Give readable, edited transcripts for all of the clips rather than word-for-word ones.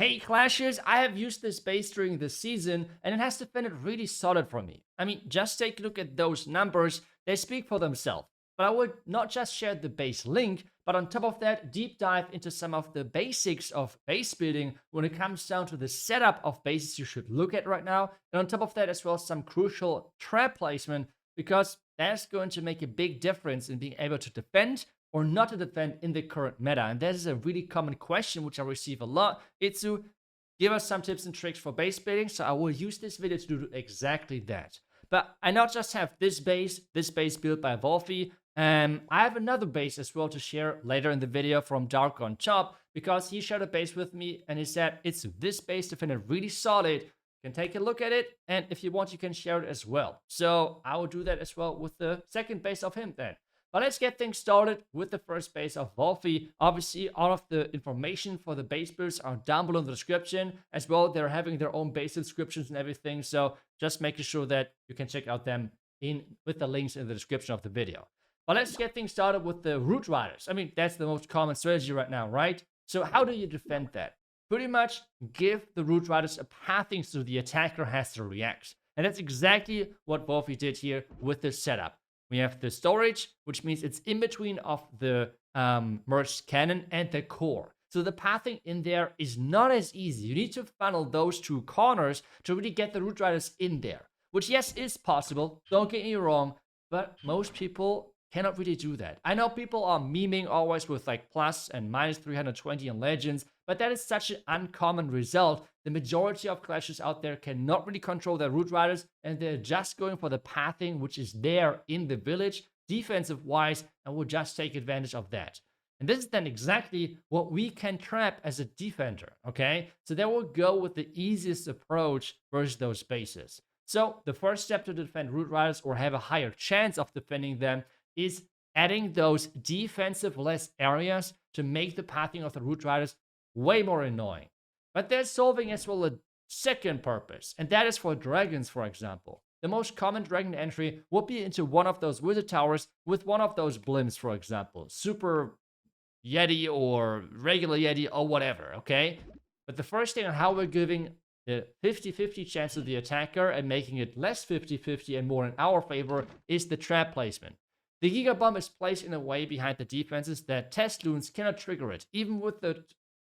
Hey Clashers, I have used this base during the season and it has defended really solid for me. I mean, just take a look at those numbers, they speak for themselves. But I would not just share the base link, but on top of that, deep dive into some of the basics of base building when it comes down to the setup of bases you should look at right now. And on top of that, as well, some crucial trap placement, because that's going to make a big difference in being able to defend or not to defend in the current meta. And that is a really common question which I receive a lot. iTzu, give us some tips and tricks for base building. So I will use this video to do exactly that. But I not just have this base built by Wolfie. I have another base as well to share later in the video from Dark on Top, because he shared a base with me and he said it's this base defended really solid. You can take a look at it, and if you want, you can share it as well. So I will do that as well with the second base of him then. But let's get things started with the first base of Wolfie. Obviously, all of the information for the base builds are down below in the description. As well, they're having their own base descriptions and everything. So just making sure that you can check out them with the links in the description of the video. But let's get things started with the Root Riders. I mean, that's the most common strategy right now, right? So how do you defend that? Pretty much give the Root Riders a pathing so the attacker has to react. And that's exactly what Wolfie did here with this setup. We have the storage, which means it's in between of the merged cannon and the core. So the pathing in there is not as easy. You need to funnel those two corners to really get the Root Riders in there. Which, yes, is possible. Don't get me wrong. But most people cannot really do that. I know people are memeing always with like plus and minus 320 in Legends, but that is such an uncommon result. The majority of Clashers out there cannot really control their Root Riders, and they're just going for the pathing, which is there in the village, defensive-wise, and will just take advantage of that. And this is then exactly what we can trap as a defender, okay? So they will go with the easiest approach versus those bases. So the first step to defend Root Riders, or have a higher chance of defending them, is adding those defensive-less areas to make the pathing of the Root Riders way more annoying. But they're solving as well a second purpose, and that is for dragons, for example. The most common dragon entry would be into one of those wizard towers with one of those blimps, for example. Super Yeti or regular Yeti or whatever, okay? But the first thing on how we're giving the 50-50 chance to the attacker and making it less 50-50 and more in our favor is the trap placement. The Giga Bomb is placed in a way behind the defenses that test loons cannot trigger it. Even with the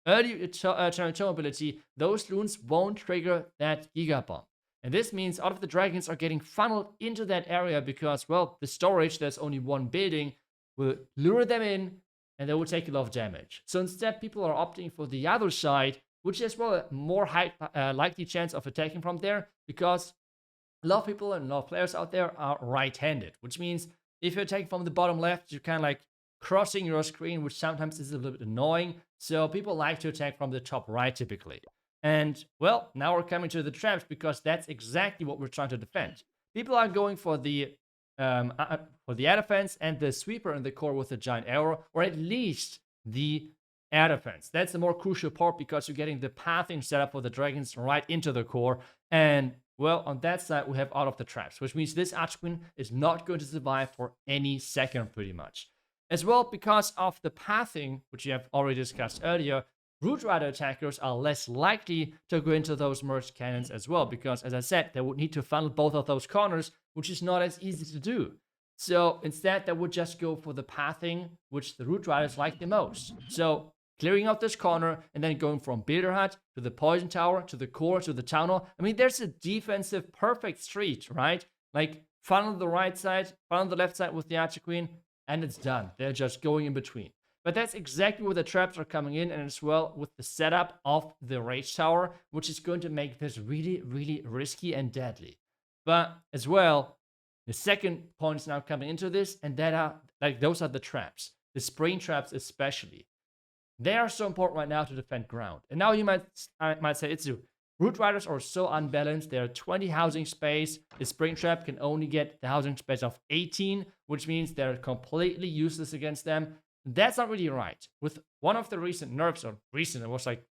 early turn ability, those loons won't trigger that Giga Bomb. And this means all of the dragons are getting funneled into that area because, well, the storage, there's only one building, will lure them in and they will take a lot of damage. So instead, people are opting for the other side, which is, well, a more likely chance of attacking from there, because a lot of people and a lot of players out there are right-handed, which means if you're attacking from the bottom left, you're kind of like crossing your screen, which sometimes is a little bit annoying. So people like to attack from the top right typically. And, well, now we're coming to the traps, because that's exactly what we're trying to defend. People are going for the air defense and the sweeper in the core with the giant arrow, or at least the air defense. That's the more crucial part, because you're getting the pathing set up for the dragons right into the core. And, well, on that side, we have all of the traps, which means this Archqueen is not going to survive for any second, pretty much. As well, because of the pathing, which we have already discussed earlier, Root Rider attackers are less likely to go into those merged cannons as well, because, as I said, they would need to funnel both of those corners, which is not as easy to do. So instead, they would just go for the pathing, which the Root Riders like the most. So clearing out this corner and then going from Builder Hut to the Poison Tower to the core to the Town Hall. I mean, there's a defensive perfect street, right? Like, funnel the right side, funnel the left side with the Archqueen, and it's done. They're just going in between. But that's exactly where the traps are coming in, and as well with the setup of the Rage Tower, which is going to make this really, really risky and deadly. But as well, the second point is now coming into this, and those are the traps. The spring traps especially. They are so important right now to defend ground. And now you might say, iTzu, Root Riders are so unbalanced. There are 20 housing space. The spring trap can only get the housing space of 18, which means they're completely useless against them. That's not really right. With one of the recent nerfs, or recent, it was like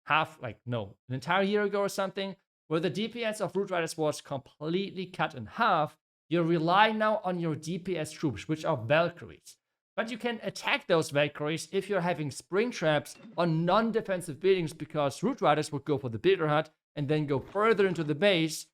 an entire year ago or something, where the DPS of Root Riders was completely cut in half, you're relying now on your DPS troops, which are Valkyries. But you can attack those Valkyries if you're having spring traps on non-defensive buildings, because Root Riders would go for the Builder Hut and then go further into the base,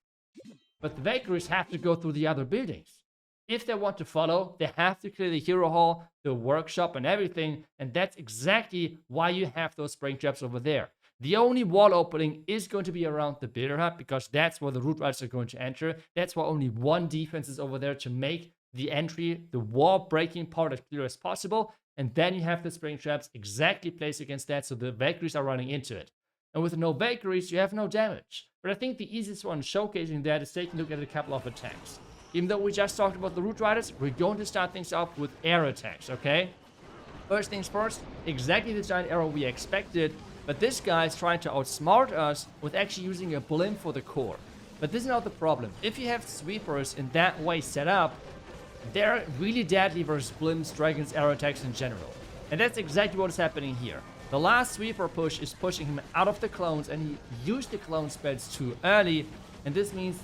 but the Valkyries have to go through the other buildings. If they want to follow, they have to clear the Hero Hall, the workshop, and everything, and that's exactly why you have those spring traps over there. The only wall opening is going to be around the Builder Hut, because that's where the Root Riders are going to enter. That's why only one defense is over there to make the entry, the wall breaking part, as clear as possible. And then you have the spring traps exactly placed against that, so the Valkyries are running into it. And with no Valkyries, you have no damage. But I think the easiest one showcasing that is taking a look at a couple of attacks. Even though we just talked about the Root Riders, we're going to start things off with air attacks, okay? First things first, exactly the giant arrow we expected, but this guy is trying to outsmart us with actually using a blimp for the core. But this is not the problem. If you have sweepers in that way set up, they're really deadly versus blimps, dragons, arrow attacks in general. And that's exactly what is happening here. The last sweeper push is pushing him out of the clones, and he used the clone spells too early, and this means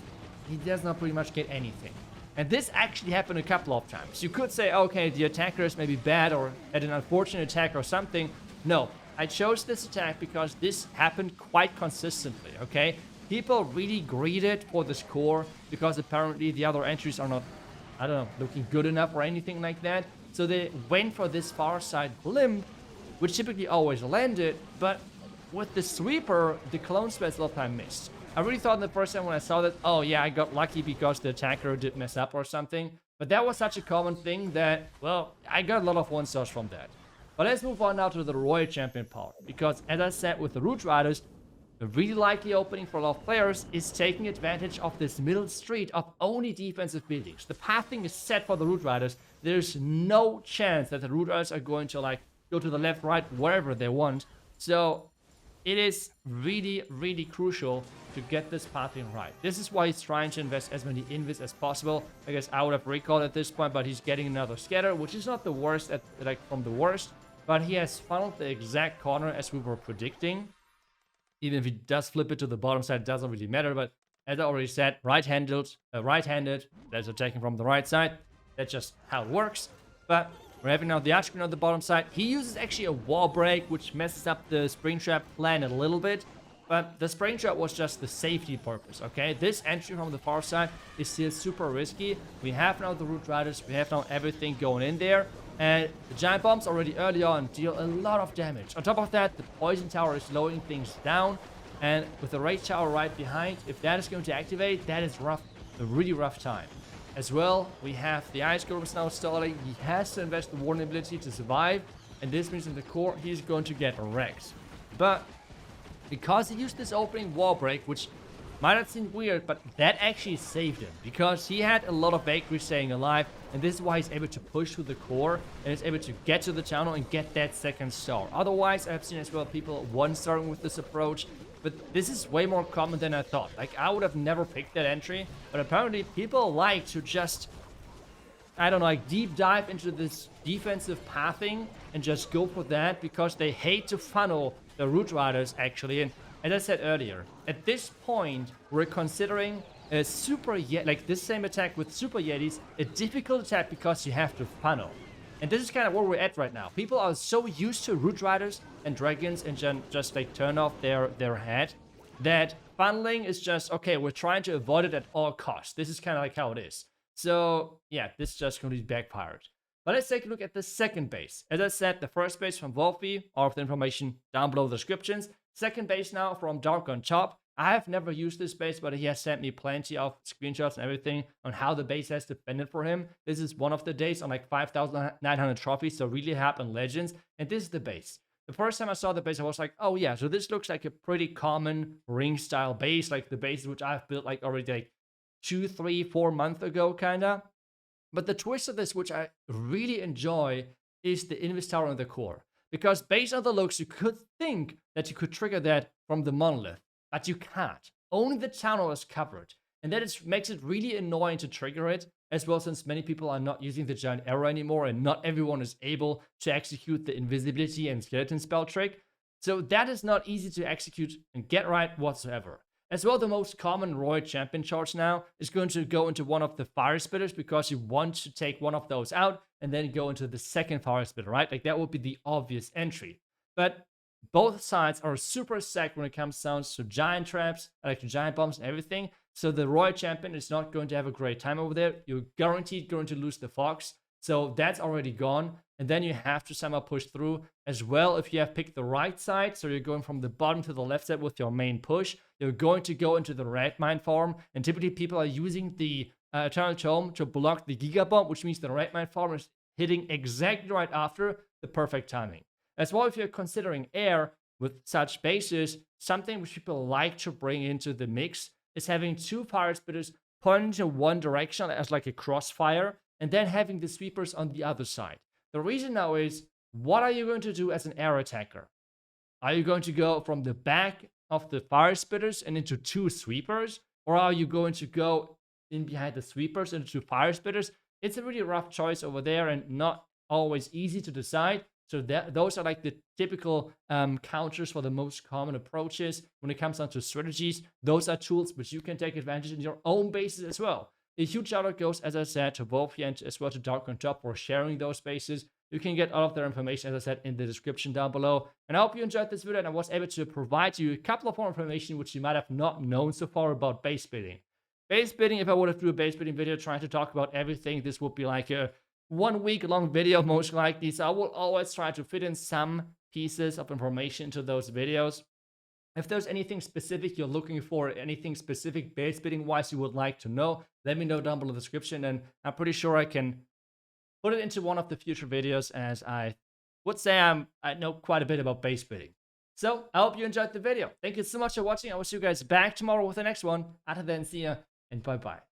he does not pretty much get anything. And this actually happened a couple of times. You could say, okay, the attacker is maybe bad or had an unfortunate attack or something. No, I chose this attack because this happened quite consistently, okay? People really greeded for this core because apparently the other entries are not, I don't know, looking good enough or anything like that. So they went for this far side blimp, which typically always landed, but with the sweeper, the clone spells a lot of time missed. I really thought in the first time when I saw that, oh yeah, I got lucky because the attacker did mess up or something. But that was such a common thing that, well, I got a lot of one-stars from that. But let's move on now to the Royal Champion part. Because as I said with the Root Riders, a really likely opening for a lot of players is taking advantage of this middle street of only defensive buildings. The pathing is set for the Root Riders. There's no chance that the Root Riders are going to like go to the left, right, wherever they want. So it is really, really crucial to get this pathing right. This is why he's trying to invest as many invis as possible. I guess I would have recalled at this point, but he's getting another scatter, which is not the worst, from the worst. But he has funneled the exact corner as we were predicting. Even if he does flip it to the bottom side, it doesn't really matter. But as I already said, right-handed, that's attacking from the right side. That's just how it works. But we're having now the Archqueen on the bottom side. He uses actually a wall break, which messes up the Springtrap plan a little bit. But the Springtrap was just the safety purpose, okay? This entry from the far side is still super risky. We have now the Root Riders. We have now everything going in there. And the Giant Bombs already early on deal a lot of damage. On top of that, the Poison Tower is slowing things down. And with the Rage Tower right behind, if that is going to activate, that is rough, a really rough time. As well, we have the Ice Golems now stalling. He has to invest the warning ability to survive. And this means in the core, he's going to get wrecked. But because he used this opening wall break, which might not seem weird, but that actually saved him. Because he had a lot of Valkyries staying alive. And this is why he's able to push through the core. And is able to get to the channel and get that second star. Otherwise, I've seen as well people one-starring with this approach. But this is way more common than I thought. Like, I would have never picked that entry. But apparently, people like to just, I don't know, like deep dive into this defensive pathing and just go for that because they hate to funnel the Root Riders, actually. And as I said earlier, at this point, we're considering a Super Yeti, like this same attack with Super Yetis, a difficult attack because you have to funnel. And this is kind of where we're at right now. People are so used to Root Riders and Dragons and just like turn off their head that funneling is just, okay, we're trying to avoid it at all costs. This is kind of like how it is. So yeah, this is just going to be backfired. But let's take a look at the second base. As I said, the first base from Wolfie, all of the information down below the descriptions. Second base now from Dark on Top. I have never used this base, but he has sent me plenty of screenshots and everything on how the base has defended for him. This is one of the days on like 5,900 trophies, so really happened Legends. And this is the base. The first time I saw the base, I was like, oh yeah, so this looks like a pretty common ring style base, like the base which I've built like already like 2, 3, 4 months ago, kinda. But the twist of this, which I really enjoy, is the Invis Tower in the core. Because based on the looks, you could think that you could trigger that from the monolith. But you can't. Only the channel is covered. And that makes it really annoying to trigger it, as well, since many people are not using the giant arrow anymore and not everyone is able to execute the invisibility and skeleton spell trick. So that is not easy to execute and get right whatsoever. As well, the most common Royal Champion charge now is going to go into one of the fire spitters because you want to take one of those out and then go into the second fire spitter, right? Like that would be the obvious entry. But both sides are super stacked when it comes down to giant traps, like giant bombs and everything. So the Royal Champion is not going to have a great time over there. You're guaranteed going to lose the Fox. So that's already gone. And then you have to somehow push through as well. If you have picked the right side, so you're going from the bottom to the left side with your main push, you're going to go into the red mine farm. And typically people are using the Eternal Tome to block the Giga Bomb, which means the red mine farm is hitting exactly right after the perfect timing. As well, if you're considering air with such bases, something which people like to bring into the mix is having two fire spitters pointing in one direction as like a crossfire, and then having the sweepers on the other side. The reason now is, what are you going to do as an air attacker? Are you going to go from the back of the fire spitters and into two sweepers? Or are you going to go in behind the sweepers and into fire spitters? It's a really rough choice over there and not always easy to decide. So those are like the typical counters for the most common approaches. When it comes down to strategies, those are tools which you can take advantage in your own bases as well. A huge shout out goes, as I said, to Wolfie and as well to Dark on Top for sharing those bases. You can get all of their information, as I said, in the description down below. And I hope you enjoyed this video and I was able to provide you a couple of more information which you might have not known so far about base building. Base building, if I would have do a base building video trying to talk about everything, this would be like a 1 week long video most likely. So I will always try to fit in some pieces of information into those videos. If there's anything specific you're looking for, anything specific base building wise you would like to know, let me know down below in the description, and I'm pretty sure I can put it into one of the future videos, as I would say I know quite a bit about base building. So I hope you enjoyed the video. Thank you so much for watching. I will see you guys back tomorrow with the next one. Until then, see ya and bye bye.